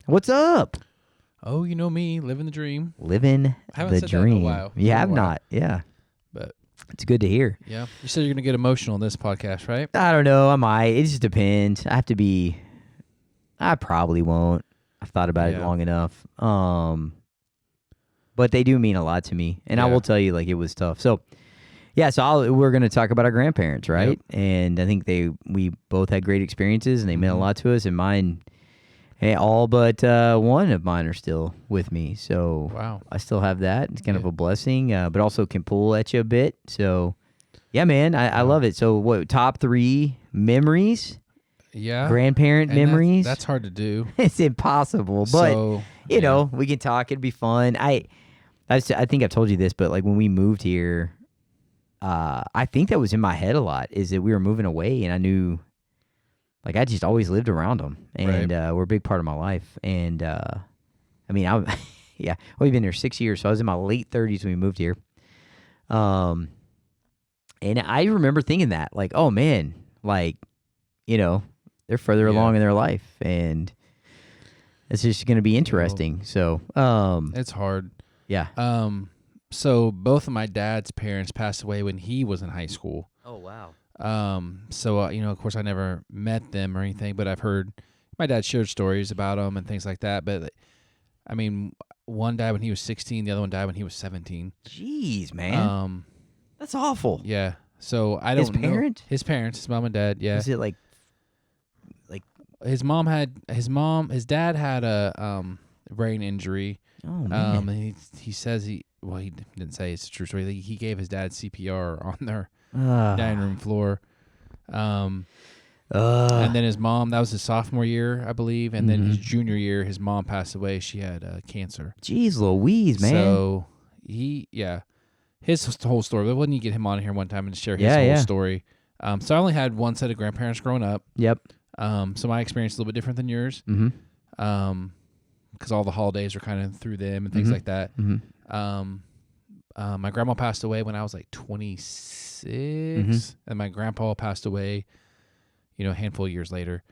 What's up? Oh, you know me, living the dream. Living I haven't the said that in a dream. while. You have In a while. not. Yeah. But It's good to hear. yeah, you said you're gonna get emotional in this podcast, right? I don't know. I might. It just depends. I probably won't. I've thought about it Yeah. long enough. But they do mean a lot to me. And I Yeah. will tell you, like, it was tough. So, yeah, we're going to talk about our grandparents, right? And I think we both had great experiences, and they meant a Mhm. lot to us. And mine, all but one of mine are still with me. So Wow. I still have that. It's kind of Yeah. a blessing, but also can pull at you a bit. So, yeah, man, I Wow. love it. So, what, top 3 memories? Yeah. Grandparent And memories? That's hard to do. It's impossible, but So, you know, we can talk. It'd be fun. I think I've told you this, but like when we moved here, I think that was in my head a lot. Is that we were moving away, and I knew, like, I just always lived around them, and we're a big part of my life. And I mean, yeah, we've been here 6 years, so I was in my late 30s when we moved here. And I remember thinking that, like, oh man, like, you know, they're further along in their life, and it's just going to be interesting. So, it's hard. yeah. So both of my dad's parents passed away when he was in high school. Oh wow. So you know, of course, I never met them or anything, but I've heard my dad shared stories about them and things like that. But I mean, one died when he was 16, the other one died when he was 17. Jeez, man. That's awful. Yeah. So I don't His know. parent? His parents, his mom and dad. Yeah. Is it like His dad had a brain injury. oh man. And he says he didn't say it's a true story. He gave his dad CPR on their Ah. dining room floor. And then his mom, that was his sophomore year, I believe. And then his junior year, his mom passed away. She had cancer. Jeez Louise, man. So his whole story. But wouldn't you get him on here one time and share his whole story? So I only had one set of grandparents growing up. Yep. So my experience is a little bit different than yours. Mm-hmm. Because all the holidays are kind of through them and things like that. Mm-hmm. My grandma passed away when I was like 26, and my grandpa passed away, you know, a handful of years later.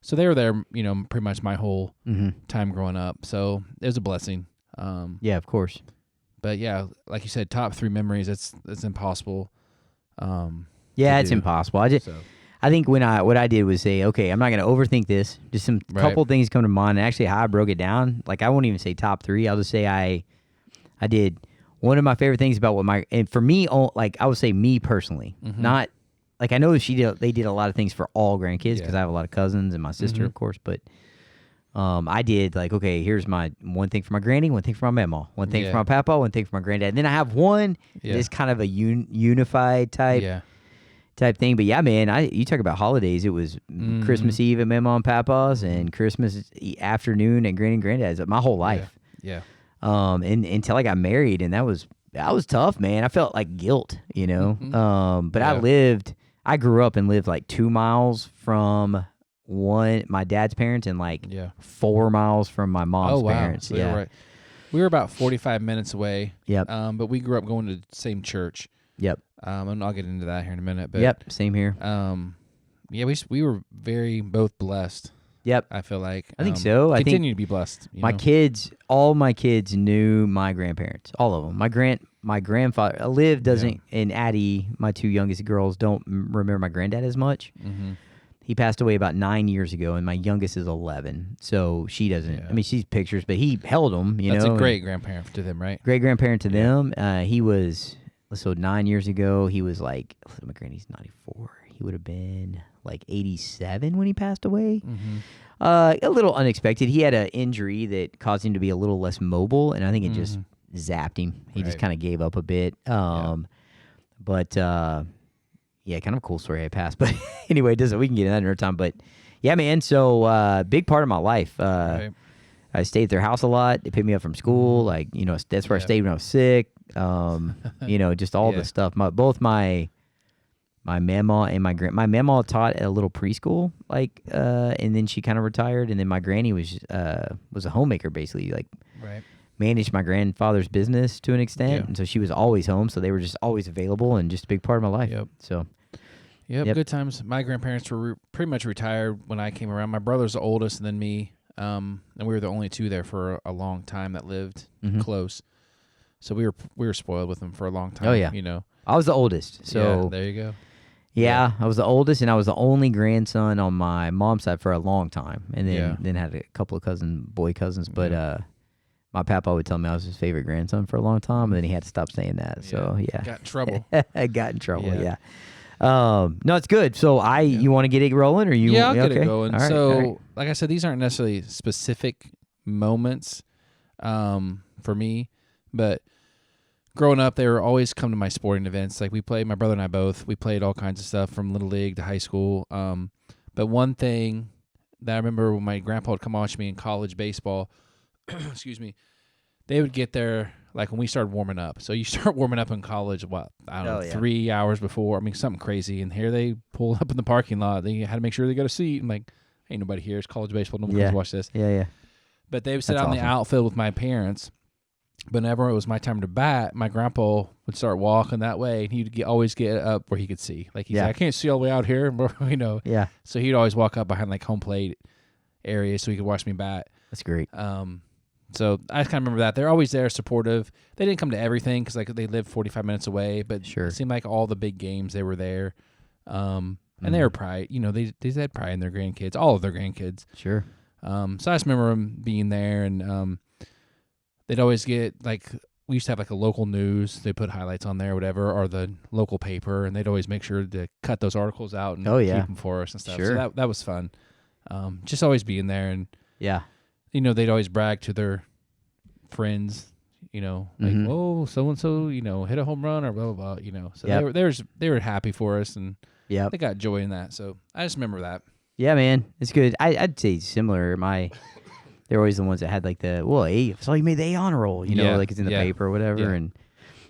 So they were there, you know, pretty much my whole time growing up. So it was a blessing. Yeah, of course. But yeah, like you said, top 3 memories. It's impossible. Yeah, it's impossible. I think what I did was say, okay, I'm not going to overthink this. Just some couple things come to mind. And actually, how I broke it down, like I won't even say top 3. I'll just say I did one of my favorite things about and for me, like I would say me personally, not like I know they did a lot of things for all grandkids because I have a lot of cousins and my sister, of course, but I did like, okay, here's my one thing for my granny, one thing for my mama, one thing for my papa, one thing for my granddad. And then I have one that's kind of a unified type thing. But yeah, man, you talk about holidays. It was Christmas Eve at my mom and papa's and Christmas afternoon at granny and granddad's my whole life. Yeah. And until I got married, and that was tough, man. I felt like guilt, you know. But I grew up and lived like 2 miles from my dad's parents and like 4 miles from my mom's parents. So right. We were about 45 minutes away. Yep. But we grew up going to the same church. Yep. And I'll get into that here in a minute. But same here. Yeah, we were both blessed. Yep. I feel like. I think so. I continue to be blessed. All my kids knew my grandparents. All of them. My grandfather, Liv and Addie, my 2 youngest girls, don't remember my granddad as much. He passed away about 9 years ago, and my youngest is 11, so she doesn't. Yeah. I mean, she's pictures, but he held them. That's a great grandparent to them, right? Great grandparent to them. He was 9 years ago. He was like, my granny's 94. He would have been like 87 when he passed away. A little unexpected. He had an injury that caused him to be a little less mobile, and I think it just zapped him. He just kind of gave up a bit. But yeah, kind of a cool story. I passed, but anyway, we can get into that another time. But yeah, man. So big part of my life. I stayed at their house a lot. They picked me up from school. Like, you know, that's where I stayed when I was sick. You know, just all the stuff. Both my mama and my mama taught at a little preschool, like, and then she kind of retired. And then my granny was a homemaker, basically, like, managed my grandfather's business to an extent, and so she was always home. So they were just always available and just a big part of my life. So, good times. My grandparents were pretty much retired when I came around. My brother's the oldest, and then me. and we were the only two there for a long time that lived Mhm. close. So we were spoiled with them for a long time. Oh, yeah. You know. I was the oldest, so Yeah, there you go. yeah, I was the oldest, and I was the only grandson on my mom's side for a long time, and then had a couple of boy cousins. But my papa would tell me I was his favorite grandson for a long time, and then he had to stop saying that. So yeah, Got in trouble. I got in trouble. Yeah. Yeah. No, it's good. So you want to get it rolling, or you? Yeah, I'll get okay? it going. All right, So, all right. like I said, these aren't necessarily specific moments for me, but growing up, they were always come to my sporting events. Like my brother and I both, we played all kinds of stuff from little league to high school. But one thing that I remember when my grandpa would come watch me in college baseball, excuse me, they would get there like when we started warming up. So you start warming up in college, I don't know, 3 hours before. I mean, something crazy. And here they pull up in the parking lot. They had to make sure they got a seat. I'm like, ain't nobody here. It's college baseball. Nobody comes to watch this. Yeah. But they would sit That's out in the awesome. outfield with my parents. But whenever it was my time to bat, my grandpa would start walking that way, and he'd always get up where he could see. Like, he's like, I can't see all the way out here, you know. Yeah. So he'd always walk up behind, like, home plate area so he could watch me bat. That's great. So I just kind of remember that. They're always there, supportive. They didn't come to everything because, like, they lived 45 minutes away, but Sure. it seemed like all the big games, they were there. And they were pride. You know, they had pride in their grandkids, all of their grandkids. Sure. So I just remember them being there, and they'd always get, like, we used to have, like, a local news. They put highlights on there or whatever, or the local paper, and they'd always make sure to cut those articles out and keep them for us and stuff. Sure. So that was fun. Just always being there, and, Yeah. you know, they'd always brag to their friends, you know, like, oh, so-and-so, you know, hit a home run or blah, blah, blah, you know. So they were happy for us, and they got joy in that. So I just remember that. Yeah, man. It's good. I'd say similar. They're always the ones that had like I saw you made the A honor roll, you know, like it's in the paper or whatever. And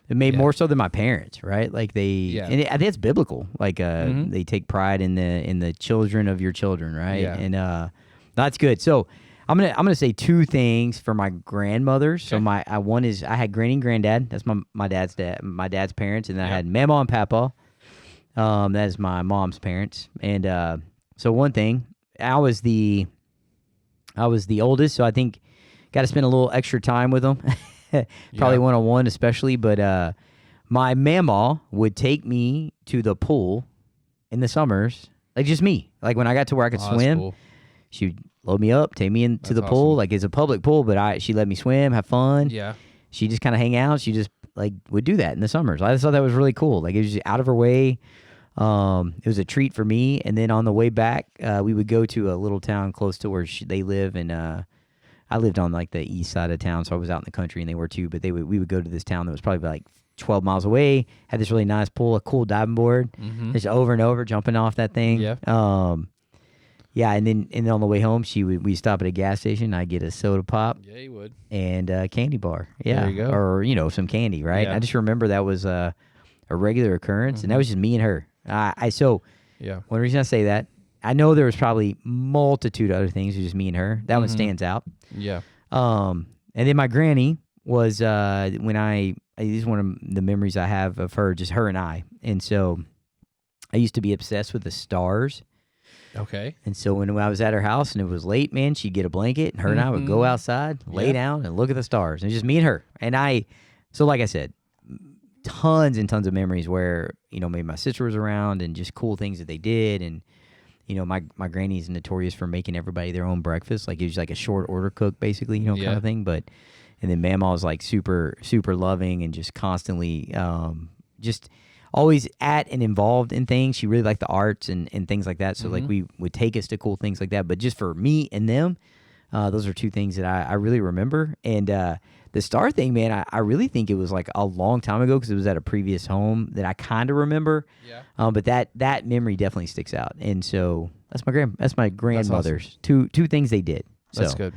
it made more so than my parents, right? Like and I think it's biblical. Like they take pride in the children of your children, right? Yeah. And that's good. So I'm gonna say two things for my grandmothers. So one is I had granny and granddad. That's my dad's parents, and then I had mama and papa. That is my mom's parents. And so one thing, I was the oldest, so I think got to spend a little extra time with them, probably one-on-one especially. But my mama would take me to the pool in the summers, like just me. Like when I got to where I could swim, cool. she would load me up, take me into the pool. Like it's a public pool, but she let me swim, have fun. Yeah. She just kind of hang out. She just like would do that in the summers. I just thought that was really cool. Like it was just out of her way. It was a treat for me. And then on the way back, we would go to a little town close to where they live. And I lived on like the east side of town, so I was out in the country, and they were too. But we would go to this town that was probably like 12 miles away. Had this really nice pool, a cool diving board, just over and over jumping off that thing. Yeah. Yeah. And then on the way home, we stop at a gas station. I get a soda pop. Yeah, you would. And a candy bar. Yeah. There you go. Or some candy, right? Yeah. I just remember that was a regular occurrence, and that was just me and her. One reason I say that, I know there was probably multitude of other things. It was just me and her. That one stands out. Yeah. And then my granny was this is one of the memories I have of her, just her and I. And so I used to be obsessed with the stars. Okay. And so when I was at her house and it was late, man, she'd get a blanket, and her and I would go outside, lay down, and look at the stars. And just me and her. And so like I said, tons and tons of memories where, you know, maybe my sister was around and just cool things that they did. And, you know, my granny's notorious for making everybody their own breakfast. Like it was like a short order cook, basically, you know, kind of thing. And then Mama was like super, super loving and just constantly just always at and involved in things. She really liked the arts and things like that. So like we would take us to cool things like that. But just for me and them, those are two things that I really remember. And the star thing, man, I really think it was like a long time ago because it was at a previous home that I kind of remember. Yeah. But that memory definitely sticks out. And so that's my grandmother's awesome. two things they did. So, That's good.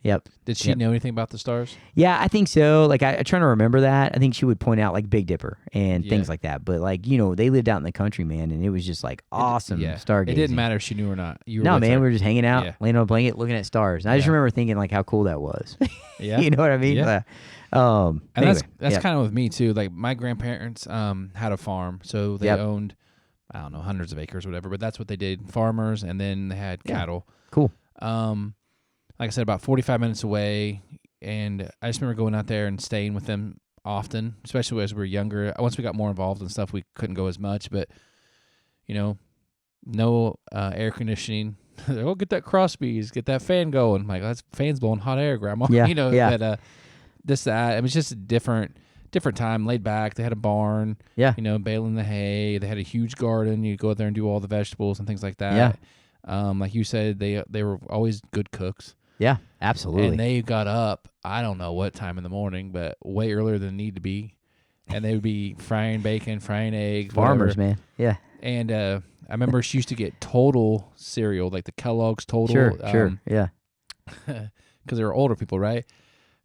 Yep. Did she know anything about the stars? Yeah, I think so. Like I trying to remember that. I think she would point out like Big Dipper and things like that. But like, you know, they lived out in the country, man, and it was just like awesome stargazing. It didn't matter if she knew or not. No, man, we were just hanging out, laying on a blanket, looking at stars. And I just remember thinking like how cool that was. Yeah. You know what I mean? Yeah. And anyway, that's kind of with me too. Like my grandparents had a farm, so they owned, I don't know, hundreds of acres or whatever, but that's what they did. Farmers, and then they had cattle. Cool. like I said, about 45 minutes away. And I just remember going out there and staying with them often, especially as we were younger. Once we got more involved and stuff, we couldn't go as much. But, no air conditioning. Oh, get that cross bees, get that fan going. I'm like, that's fan's blowing hot air, Grandma. Yeah, yeah. But this, that. It was just a different time, laid back. They had a barn. Yeah. Baling the hay. They had a huge garden. You go out there and do all the vegetables and things like that. Yeah. Like you said, they were always good cooks. Yeah, absolutely. And they got up, I don't know what time in the morning, but way earlier than need to be. And they would be frying bacon, frying eggs. Farmers, whatever. man. Yeah. And I remember she used to get Total cereal, like the Kellogg's Total. Sure. Yeah. Because they were older people, right?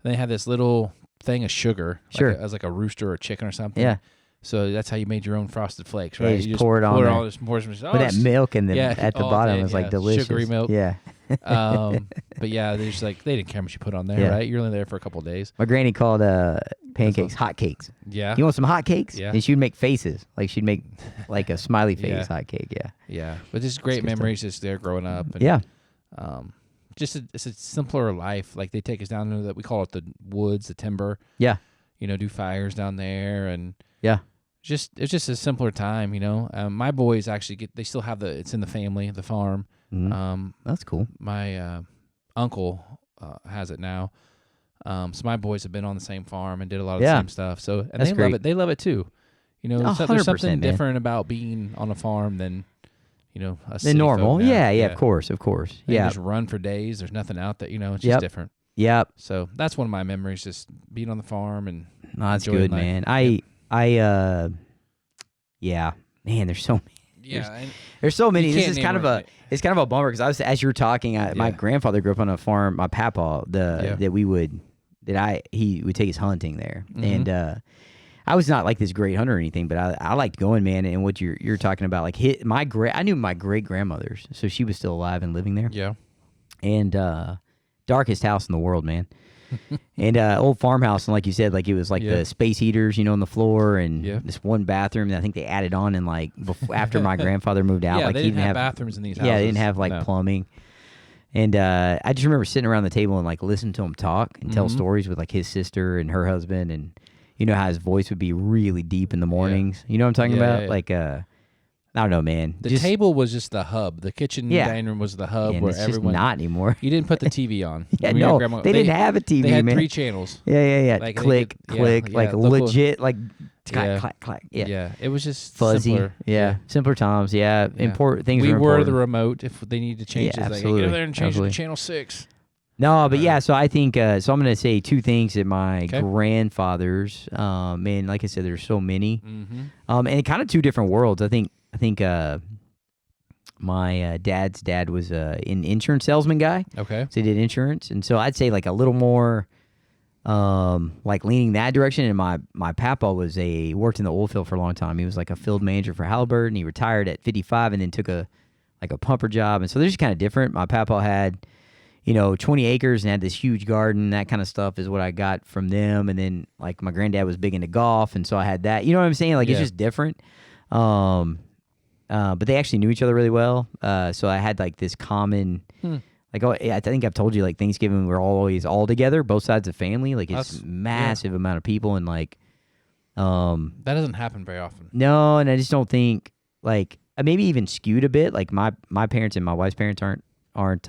And they had this little thing of sugar. Sure. As like a rooster or a chicken or something. Yeah. So that's how you made your own Frosted Flakes, Yeah, right? you just pour it on there. All this, with that milk and at the bottom man, is like delicious. Sugary milk. Yeah. But yeah, they just they didn't care how much you put on there, Yeah. right? You're only there for a couple of days. My granny called pancakes hot cakes. Yeah. You want some hot cakes? Yeah. And she'd make faces. Like she'd make like a smiley face Yeah. hot cake. Yeah. Yeah. But just great good stuff. memories just there growing up. And, Yeah. It's a simpler life. Like they take us down to that, we call it the woods, the timber. Yeah. Do fires down there, and Yeah. it's just a simpler time. My boys actually they still have it's in the family, the farm. Mhm. That's cool. My uncle has it now. So my boys have been on the same farm and did a lot of the Yeah. same stuff. So and That's they great. love it. They love it too. There's 100%, something man. different about being on a farm than a The city normal. folk now. Yeah. Of course. They can Yeah. just run for days. There's nothing out there. It's just Yep. different. Yep. So that's one of my memories, just being on the farm and No, that's enjoying good, life. man. Yeah, man. There's so many. yeah. There's so many. You This can't is kind name of it's kind of a bummer because as you were talking, my Yeah. grandfather grew up on a farm. My papa, Yeah. he would take us hunting there, Mhm. and I was not like this great hunter or anything, but I liked going, man. And what you're talking about, like I knew my great grandmother's, so she was still alive and living there, Yeah. and darkest house in the world, man. And old farmhouse, and like you said, like it was like Yeah. the space heaters, on the floor, and Yeah. this one bathroom that I think they added on, and like after my grandfather moved out, Yeah, like they he didn't have bathrooms in these houses. yeah, they didn't have like No. plumbing. And I just remember sitting around the table and like listening to him talk and tell Mhm. stories with like his sister and her husband, and how his voice would be really deep in the mornings. You know what I'm talking Yeah, about? yeah. Like I don't know, man. The Just, table was just the hub. The kitchen Yeah. dining room was the hub and where it's everyone. just not anymore. You didn't put the TV on. Yeah, When your no, grandma- they didn't have a TV, They had man. 3 channels. Yeah. Like, they click, could- click, yeah, like local- legit, like clack, Yeah. clack, clack. Yeah. It was just Fuzzy. simpler. Yeah. Simpler times. Yeah. Yeah. Important things. We were were important. the remote if they needed to change Yeah, this. Like, absolutely. get over there and change it Absolutely. to channel 6. No, but yeah, so I think so I'm going to say 2 things that my Okay. grandfathers, man, like I said, there's so many. Mm-hmm. And kind of 2 different worlds. I think my dad's dad was an insurance salesman guy. Okay. So he did insurance. And so I'd say like a little more like leaning that direction. And my papa worked in the oil field for a long time. He was like a field manager for Halliburton. He retired at 55 and then took a pumper job. And so they're just kind of different. My papa had 20 acres and had this huge garden. That kind of stuff is what I got from them. And then like my granddad was big into golf, and so I had that. You know what I'm saying? Like it's Yeah. just different. But they actually knew each other really well. So I had like this common, like I think I've told you, like Thanksgiving we're always all together, both sides of family. Like it's That's- massive amount of people, and like, That doesn't happen very often. no, and I just don't think like maybe even skewed a bit. Like my parents and my wife's parents aren't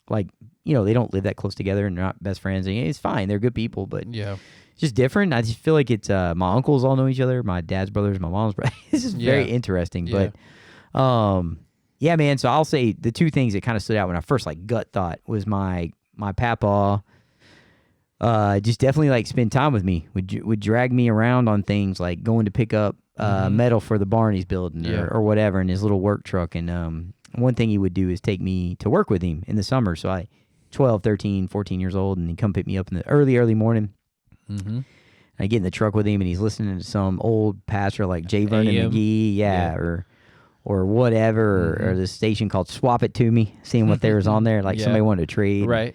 like they don't live that close together and they're not best friends. And it's fine, they're good people, but Yeah. it's just different. I just feel like it's my uncles all know each other, my dad's brothers, my mom's brothers. This is very Yeah. interesting, Yeah. but yeah, man. So I'll say the 2 things that kind of stood out when I first like gut thought was my papa. Just definitely like spend time with me. Would drag me around on things like going to pick up metal for the barn he's building Yeah. or whatever in his little work truck. And one thing he would do is take me to work with him in the summer. So I 12, 13, 14 years old, and he'd come pick me up in the early morning. Mm-hmm. I get in the truck with him, and he's listening to some old pastor like J. Vernon AM. McGee, Yeah. or whatever, or Mhm. this station called Swap It To Me, seeing what there was on there, like Yeah. somebody wanted to trade. Right.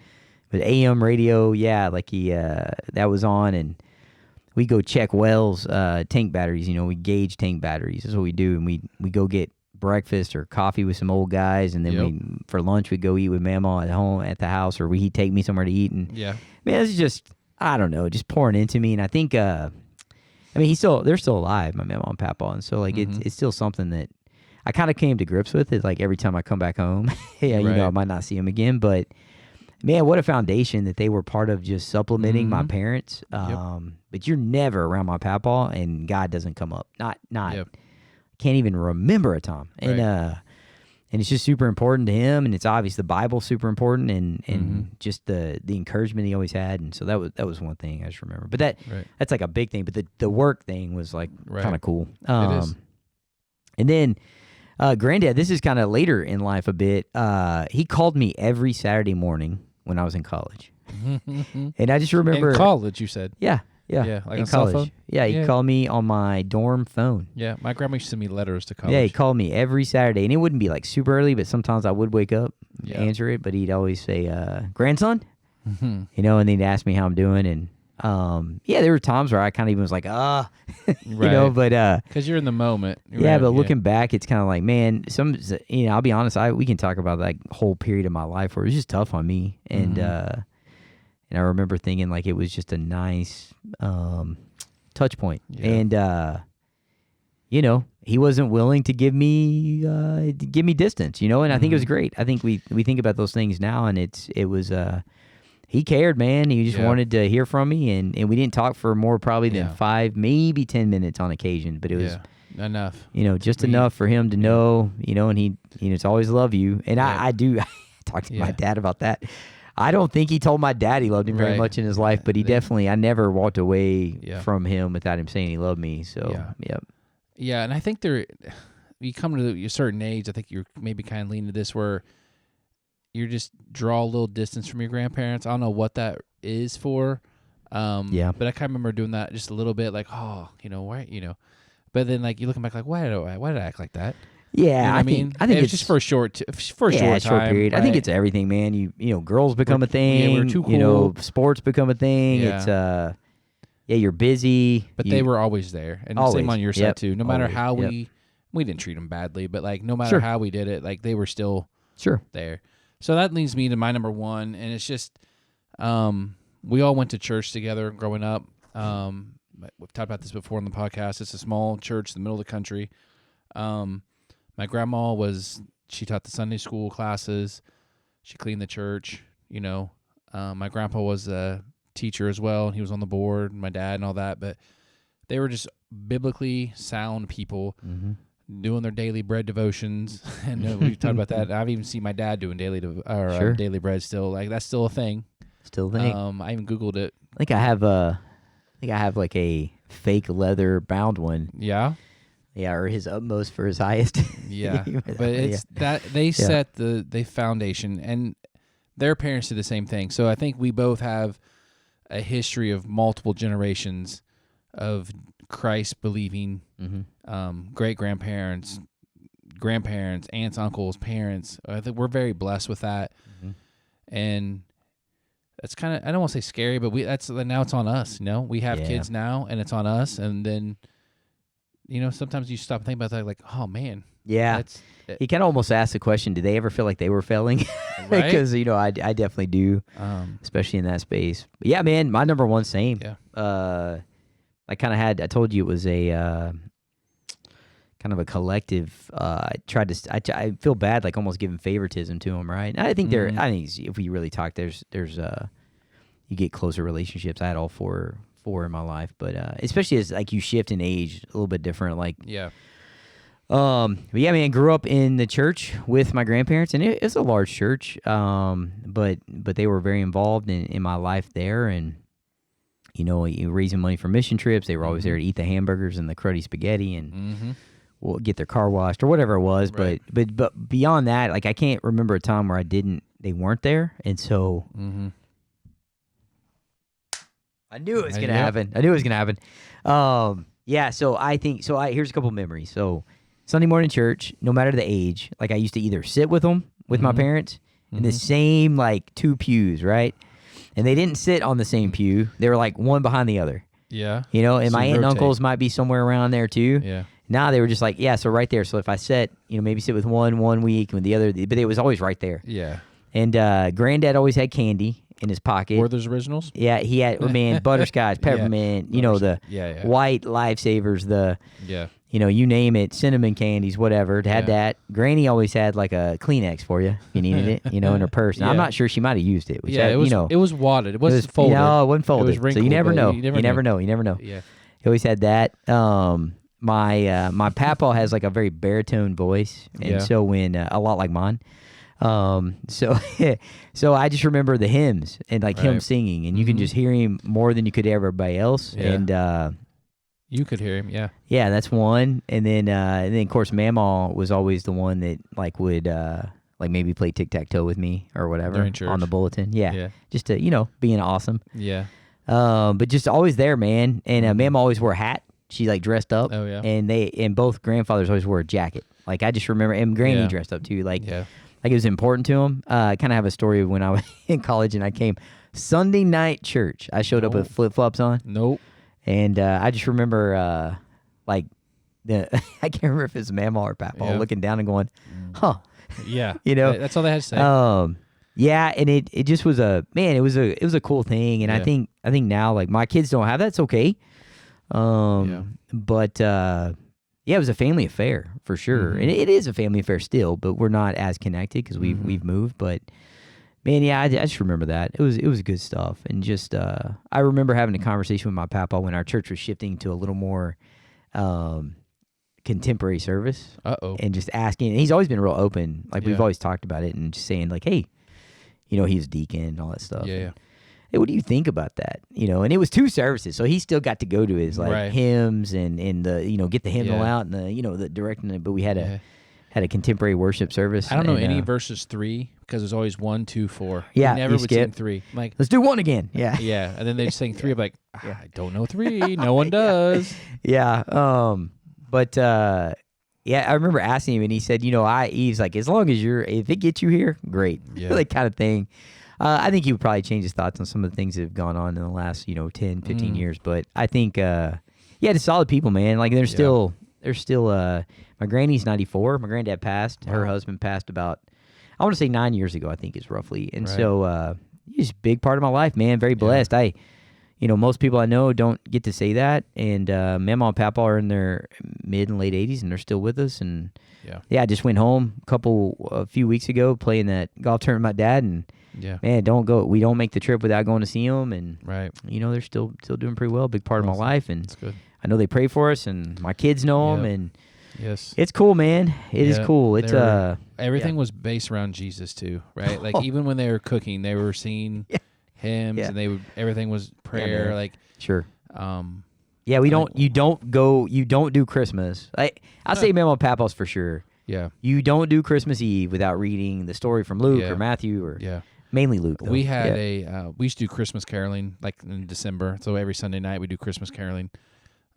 But AM radio, yeah, like that was on, and we go check wells, tank batteries. We gauge tank batteries. That's what we do, and we go get breakfast or coffee with some old guys, and then Yep. for lunch we'd go eat with Mama at home at the house, or he'd take me somewhere to eat. And Yeah. man, it's just, I don't know, just pouring into me. And I think, I mean, they're still alive, my Mama and Papa, and so like it's still something that I kind of came to grips with. Is like every time I come back home, yeah, you know, I might not see them again, but man, what a foundation that they were part of, just supplementing my parents. But you're never around my Papa, and God doesn't come up. Not. Can't even remember a time. And and it's just super important to him, and it's obvious the Bible's super important, and just the encouragement he always had. And so that was one thing I just remember. But that's like a big thing. But the work thing was like kind of cool. It is. And then Granddad, this is kind of later in life a bit. He called me every Saturday morning when I was in college. And I just remember In college, you said. Yeah, Like in on cell college. phone? Yeah, he called me on my dorm phone. Yeah, my grandma used to send me letters to college. Yeah, he called me every Saturday, and it wouldn't be like super early, but sometimes I would wake up, Yeah. answer it, but he'd always say, "Grandson," Mhm. you know, and he'd ask me how I'm doing, and there were times where I kind of even was like, you know, but Because you're in the moment. yeah, but looking back, it's kind of like, man, I'll be honest, we can talk about that whole period of my life where it was just tough on me, and I remember thinking like it was just a nice touch point. Yeah. And you know, he wasn't willing to give me distance, you know, and I think it was great. I think we think about those things now, and it was he cared, man. He just wanted to hear from me, and we didn't talk for more probably than 5, maybe 10 minutes on occasion, but it was enough. You know, just enough for him to know, you know, and he it's always love you. And I do talk to my dad about that. I don't think he told my dad he loved him very much in his life, but he definitely, I never walked away from him without him saying he loved me. So, Yeah, and I think you come to a certain age, I think you're maybe kind of leaning to this where you just draw a little distance from your grandparents. I don't know what that is for. But I kind of remember doing that just a little bit, like, oh, you know, why, you know. But then, like, you're looking back, like, why did I act like that? Yeah, you know I think it's just for a short time, period. Right? I think it's everything, man. You know, girls become a thing. We're too cool. You know, sports become a thing. Yeah. It's you're busy. But they were always there, and same on your side too. No matter Always. how we didn't treat them badly, but like no matter how we did it, like they were still there. So that leads me to my number one, and it's just we all went to church together growing up. We've talked about this before on the podcast. It's a small church in the middle of the country. My grandma she taught the Sunday school classes. She cleaned the church, you know. My grandpa was a teacher as well, and he was on the board, my dad and all that. But they were just biblically sound people doing their daily bread devotions. And we've talked about that. I've even seen my dad doing daily bread still. Like, that's still a thing. Still a thing. I even Googled it. I think I have like a fake leather bound one. Yeah? Yeah, or his utmost for his highest. Yeah, but it's that they set the foundation, and their parents did the same thing. So I think we both have a history of multiple generations of Christ believing, great grandparents, aunts, uncles, parents. I think we're very blessed with that, and it's kind of, I don't want to say scary, but now it's on us. You know, we have kids now, and it's on us, and then. You know, sometimes you stop and think about that, like, oh, man. Yeah. He kind of almost asked the question, did they ever feel like they were failing? Right? Because, you know, I definitely do, especially in that space. But yeah, man, my number one, same. Yeah. I told you it was a kind of a collective. I feel bad, like almost giving favoritism to them, right? And I think if we really talk, there's you get closer relationships. I had all four in my life, but especially as like you shift in age, a little bit different. Like but yeah, man, grew up in the church with my grandparents, and it's a large church. But they were very involved in my life there, and you know, raising money for mission trips. They were always there to eat the hamburgers and the cruddy spaghetti, and get their car washed or whatever it was. Right. But beyond that, like I can't remember a time where they weren't there, and so. I knew it was gonna happen. Yeah, so here's a couple memories. So Sunday morning church, no matter the age, like I used to either sit with them, with my parents, in the same like 2 pews, right? And they didn't sit on the same pew. They were like one behind the other. Yeah. You know, and my aunt and uncles might be somewhere around there too. Yeah. Now they were just like, yeah, so right there. So if I maybe sit with one week and with the other, but it was always right there. Yeah. And Granddad always had candy in his pocket. Were those originals? Yeah, he had, butterscotch, peppermint, the Yeah. white Lifesavers, Yeah. you name it, cinnamon candies, whatever. It had Yeah. that. Granny always had like a Kleenex for you if you needed it, in her purse. And I'm Yeah. not sure she might have used it. Which Yeah, had, it was wadded. It wasn't folded. No, it wasn't folded. was So wrinkled, you never but know. you never You never know. Yeah. He always had that. My papa has like a very baritone voice, and Yeah. so when a lot like mine. So so I just remember the hymns and like him Right. singing, and you can Mhm. just hear him more than you could everybody else. Yeah. And You could hear him. Yeah. yeah, that's one. And then of course Mamaw was always the one that like would like maybe play tic-tac-toe with me or whatever During church. on the bulletin. Yeah. Yeah. Just to being awesome. Yeah. But just always there, man. And Mama always wore a hat. She like dressed up. Oh, yeah. And both grandfathers always wore a jacket. Like I just remember, and Granny Yeah. dressed up too. Like Yeah. it was important to him. I kind of have a story of when I was in college and I came Sunday night church. I showed up Oh. with flip flops on, Nope. and I just remember like the I can't remember if it's Mama or Papa Yeah. looking down and going, huh. Yeah. You know? That's all they had to say. Yeah, and it just was it was a cool thing, and Yeah. I think now like my kids don't have that. It's okay. Yeah. But yeah, it was a family affair for sure, Mhm. and it is a family affair still, but we're not as connected because Mhm. we've moved. But man, yeah, I just remember that it was good stuff, and just I remember having a conversation with my papa when our church was shifting to a little more contemporary service, Uh-oh. and just asking. And he's always been real open, like we've Yeah. always talked about it, and just saying like, hey, he was deacon and all that stuff. Yeah, And, yeah. hey, what do you think about that? And it was 2 services, so he still got to go to his like Right. hymns and the get the hymnal Yeah. out and the directing it. But we had Yeah. a contemporary worship service. I don't know and, any verses 3 because there's always 1, 2, 4. Yeah, We never you would skip. sing 3. I'm like, Let's do 1 again. Yeah, yeah. And then they sing 3. I'm like, I don't know 3. No one does. yeah. But yeah, I remember asking him, and he said, he's like, as long as if it gets you here, great. Yeah. That kind of thing. I think he would probably change his thoughts on some of the things that have gone on in the last 10, 15 years. But I think yeah, they're solid people, man. Like they're still my granny's 94. My granddad passed. Her Wow. husband passed about, I want to say 9 years ago, I think is roughly. And Right. so he's a big part of my life, man. Very blessed. Most people I know don't get to say that. And Mama and Papa are in their mid and late 80s, and they're still with us. And Yeah. I just went home a few weeks ago playing that golf tournament with my dad, and Yeah. man, we don't make the trip without going to see them. And Right. they're still doing pretty well. Big part of my Awesome. life, and That's good. I know they pray for us, and my kids know them, Yep. and Yes. it's cool, man. It is Yeah, cool. It's they're- Everything was based around Jesus too, right? Like Oh. even when they were cooking, they were singing hymns, Yeah. and everything was prayer. man. Like, sure. yeah, We don't. You don't do Christmas. I'll say Mama and Papa's for sure. yeah, You don't do Christmas Eve without reading the story from Luke Yeah. or Matthew or yeah. mainly Luke. Though. We had Yeah. we used to do Christmas caroling like in December. So every Sunday night we do Christmas caroling.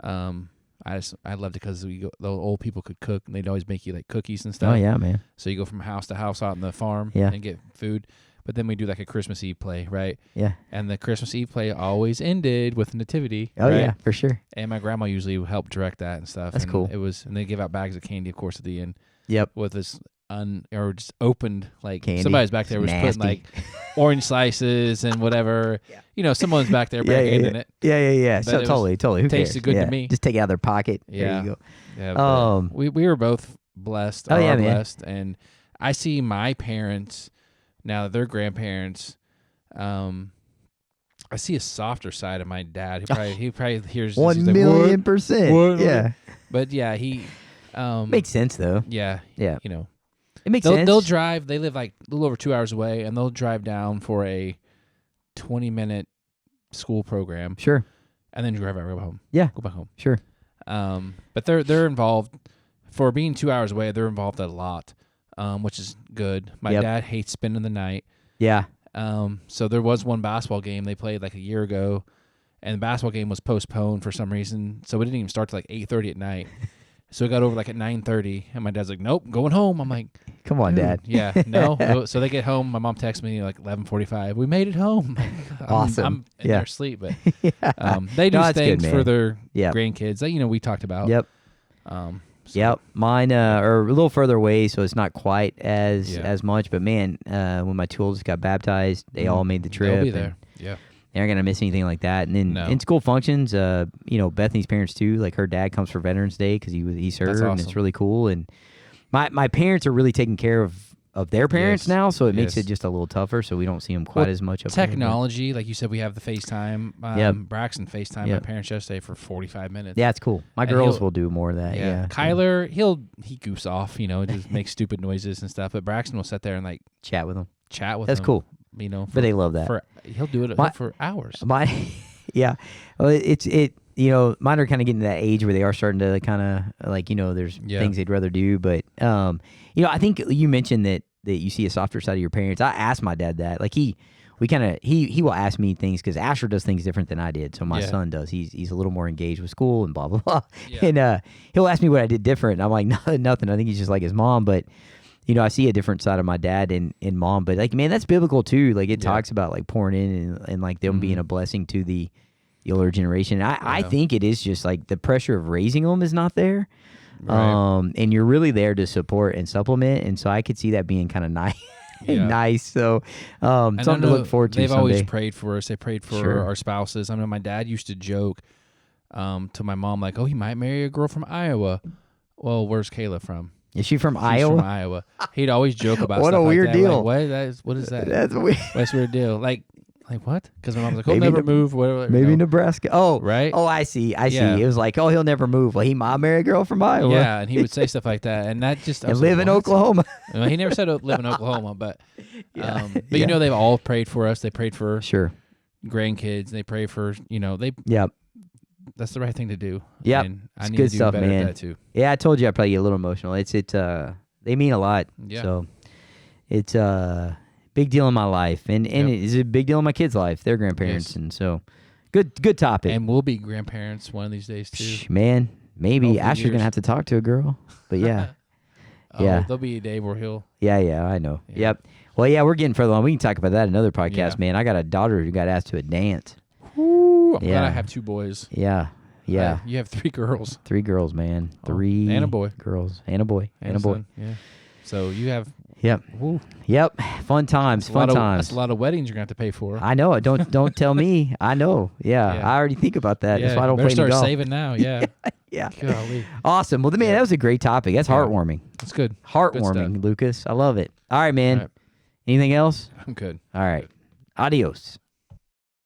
I loved it because the old people could cook, and they'd always make you like cookies and stuff. Oh yeah, man. So you go from house to house out in the farm Yeah. and get food. But then we do like a Christmas Eve play, right? Yeah. And the Christmas Eve play always ended with nativity. Oh right? yeah, for sure. And my grandma usually would help direct that and stuff. That's and cool. And they give out bags of candy, of course, at the end Yep. with this or just opened like Candy. somebody's back there was Nasty. putting like orange slices and whatever. Yeah. Someone's back there Yeah, backhanding it. Yeah. But So it was- totally. Who tasted cares? good to Yeah. me. Just take it out of their pocket. Yeah. There you go. Yeah, but Um, we were both blessed. Oh, or yeah, are man. blessed, and I see my parents now that they're grandparents. I see a softer side of my dad. He probably hears this, 1 he's like, million%. What? Yeah. But yeah, he Makes sense though. yeah, Yeah. It makes they'll, sense. they'll drive. They live like a little over 2 hours away, and they'll drive down for a 20-minute school program, Sure. and then drive right home. Yeah. Go back home. Sure. But they're involved for being 2 hours away. They're involved a lot, which is good. My Yep. dad hates spending the night. Yeah. So there was one basketball game they played like a year ago, and the basketball game was postponed for some reason. So it didn't even start till like 8:30 at night. So it got over like at 9:30, and my dad's like, "Nope, going home." I'm like, Come on, "Dude, Dad. Yeah, no." So they get home. My mom texts me like 11:45. We made it home. Awesome. I'm in Yeah. their sleep, but Yeah. they do No, that's good, things man. for their Yep. grandkids that we talked about. Yep. So, Yep, mine are a little further away, so it's not quite as Yeah. as much. But man, when my two oldest got baptized, they all made the trip. They'll be and there. Yeah. They aren't gonna miss anything like that. And then No. in school functions, Bethany's parents too. Like her dad comes for Veterans Day because he served, and it's awesome. really cool. And my parents are really taking care of their parents Yes. now, so it makes Yes. it just a little tougher. So we don't see them quite Well, as much. Up there, but- Technology, like you said, we have the FaceTime. Yep. Braxton FaceTime Yep. my parents yesterday for 45 minutes. Yeah, it's cool. My And girls he'll- will do more of that. Yeah, Kyler, he goofs off, just makes stupid noises and stuff. But Braxton will sit there and like chat with them. chat with That's him, cool. For, But they love that. He'll do it My- for hours. Mine, yeah. Well, mine are kind of getting to that age where they are starting to kind of like, there's Yeah. things they'd rather do. But, I think you mentioned that you see a softer side of your parents. I asked my dad that. Like he will ask me things because Asher does things different than I did. So my Yeah. son does. He's a little more engaged with school and blah, blah, blah. Yeah. And he'll ask me what I did different. And I'm like, nothing. I think he's just like his mom. But, I see a different side of my dad and mom. But like, man, that's biblical too. Like it Yeah. talks about like pouring in and like them being a blessing to the older generation. I Yeah. think it is just like the pressure of raising them is not there. Right. And you're really there to support and supplement. And so I could see that being kind of nice. Yeah. Nice. So And I something to know look forward to They've someday. always prayed for us. They prayed for Sure. our spouses. I know my dad used to joke to my mom like, "Oh, he might marry a girl from Iowa." Well, where's Kayla from? Is she from She's Iowa? from Iowa. He'd always joke about What stuff a like weird that. deal. Like, what is that? That's weird. What's a weird deal? Like what? Because my mom's like, "He'll Maybe never the- move." Whatever. Maybe Nebraska. Oh, Right? Oh, I see. Yeah. It was like, oh, he'll never move. Well, he might marry a girl from Iowa. Yeah, and he would say stuff like that, and that just I And was like, live in "What?" Oklahoma. Well, he never said live in Oklahoma, but Yeah. but Yeah. they've all prayed for us. They prayed for Sure. grandkids. They pray for they. Yep. That's the right thing to do. Yep. And I It's need good to do stuff, better man. at that too. Yeah, I told you I'd probably get a little emotional. They mean a lot. Yeah. So it's a big deal in my life, and Yep. it is a big deal in my kids' life. Their grandparents, Yes. and so good topic. And we'll be grandparents one of these days too. Shh, man, maybe Hopefully Asher's years. gonna have to talk to a girl, but yeah, Oh, Yeah. There'll be a day where he'll. yeah, I know. Yeah. Yep. Well, yeah, we're getting further on. We can talk about that in another podcast, Yeah. man. I got a daughter who got asked to a dance. I'm Yeah. glad I have two boys. Yeah. You have three girls. 3 girls, man. Oh, 3 and a boy. girls and a boy and a a boy. son. Yeah. So you have. Yep. Woo, Yep. Fun times. that's a Fun lot of- times. That's a lot of weddings you're gonna have to pay for. I know it. Don't tell me. I know. Yeah, Yeah. I already think about that. That's why I don't better play any start golf. saving now. Yeah. Yeah. Golly. Awesome. Well, man, that was a great topic. That's Yeah. heartwarming. That's good. Heartwarming, Lucas. I love it. All right, man. All right. Anything else? I'm good. All right. Adios.